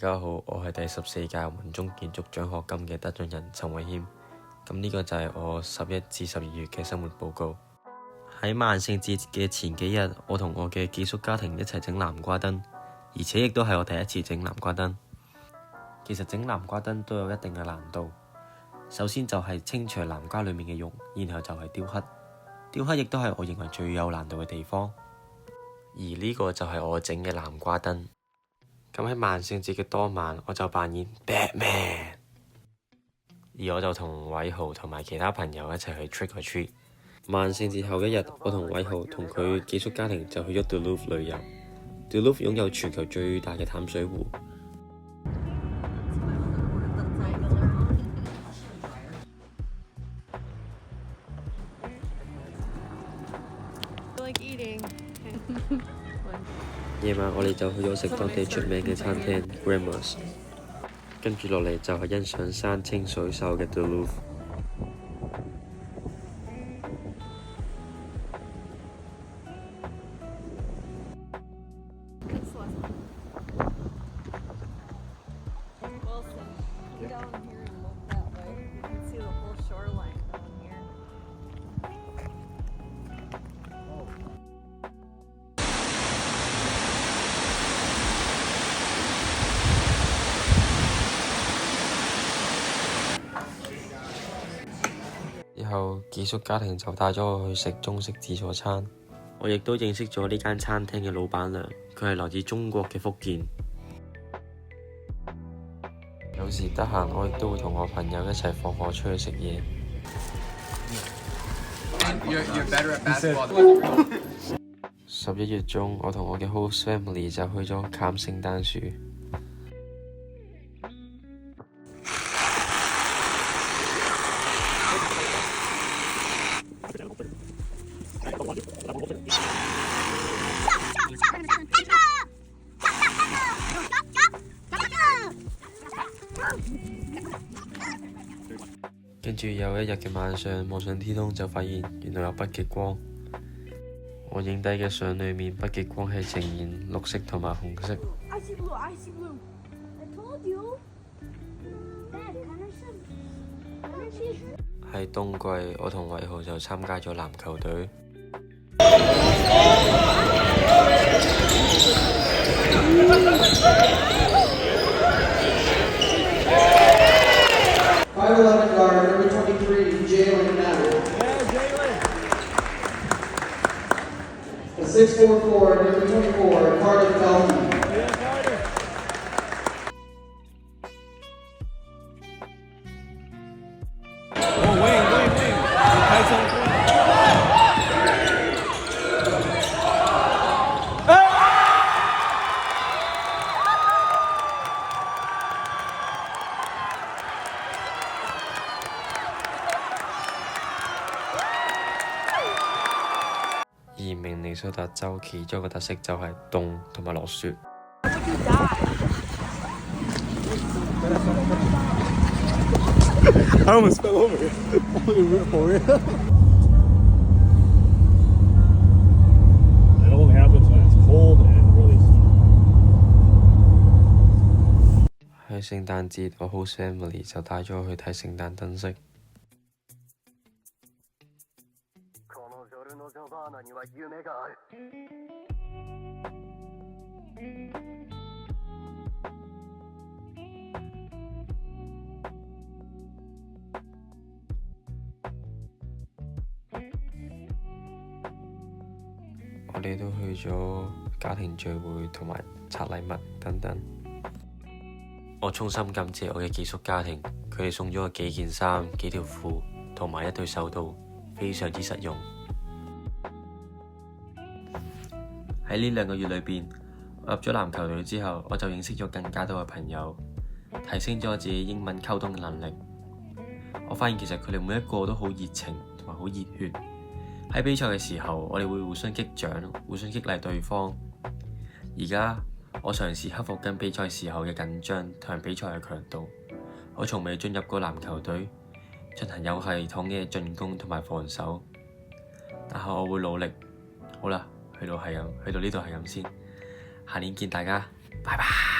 家好，我係第14屆文中建築獎學金嘅得獎人陳偉謙。咁呢個就係我11至12月嘅生活報告。喺萬聖節嘅前幾日，我同我嘅寄宿家庭一齊整南瓜燈，而且亦都係我第一次整南瓜燈。其實整南瓜燈都有一定嘅難度，首先就係清除南瓜裡面嘅肉，然後就係雕刻。雕刻亦都係我認為最有難度嘅地方。而呢個就係我整嘅南瓜燈。咁喺萬聖節嘅當晚，我就扮演 Batman， 而我就同偉豪同埋其他朋友一齊去 trick or treat。萬聖節後一日，我同偉豪同佢寄宿家庭就去咗 Duluth 旅遊。Duluth 擁有全球最大嘅淡水湖。夜晚我哋就去咗食當地出名嘅餐廳 Grandma's， 跟住落嚟就係欣賞山清水秀嘅 Duluth。之後寄宿家庭就帶咗我去食中式自助餐，我亦都認識咗呢間餐廳嘅老闆娘，佢係來自中國嘅福建。有時得閒我亦都會同我朋友一齊放學出去食嘢。11月中，我同我嘅 host family 就去咗砍聖誕樹。跟住有一日嘅晚上，望上天空就發現原來有北極光。我影低嘅相裏面，北極光係呈現綠色同埋紅色。喺冬季，我同偉豪就參加咗籃球隊。5'11" guard, number 23, Jalen Madden. The 6'4" forward, number 24, Carter Felton.而明尼蘇達州其中一個特色就係凍同埋落雪。I almost fell over. Only root for it. That only happens when it's cold and really snow. 喺聖誕節，我 host family 就帶咗我去睇聖誕燈飾。我哋都去咗家庭聚會同埋拆禮物等等。我衷心感謝我嘅寄宿家庭，佢哋送咗我幾件衫、幾條褲同埋一對手套，非常之實用。喺呢2個月裏邊，我入咗籃球隊之後，我就認識咗更加多嘅朋友，提升咗我自己英文溝通嘅能力。我發現其實佢哋每一個都好熱情同埋好熱血。喺比賽嘅時候，我哋會互相擊掌、互相激勵對方。而家我嘗試克服緊比賽時候嘅緊張同埋比賽嘅強度。我從未進入過籃球隊進行有系統嘅進攻同埋防守，但係我會努力。好啦，去到呢度係咁先，下年見大家，拜拜。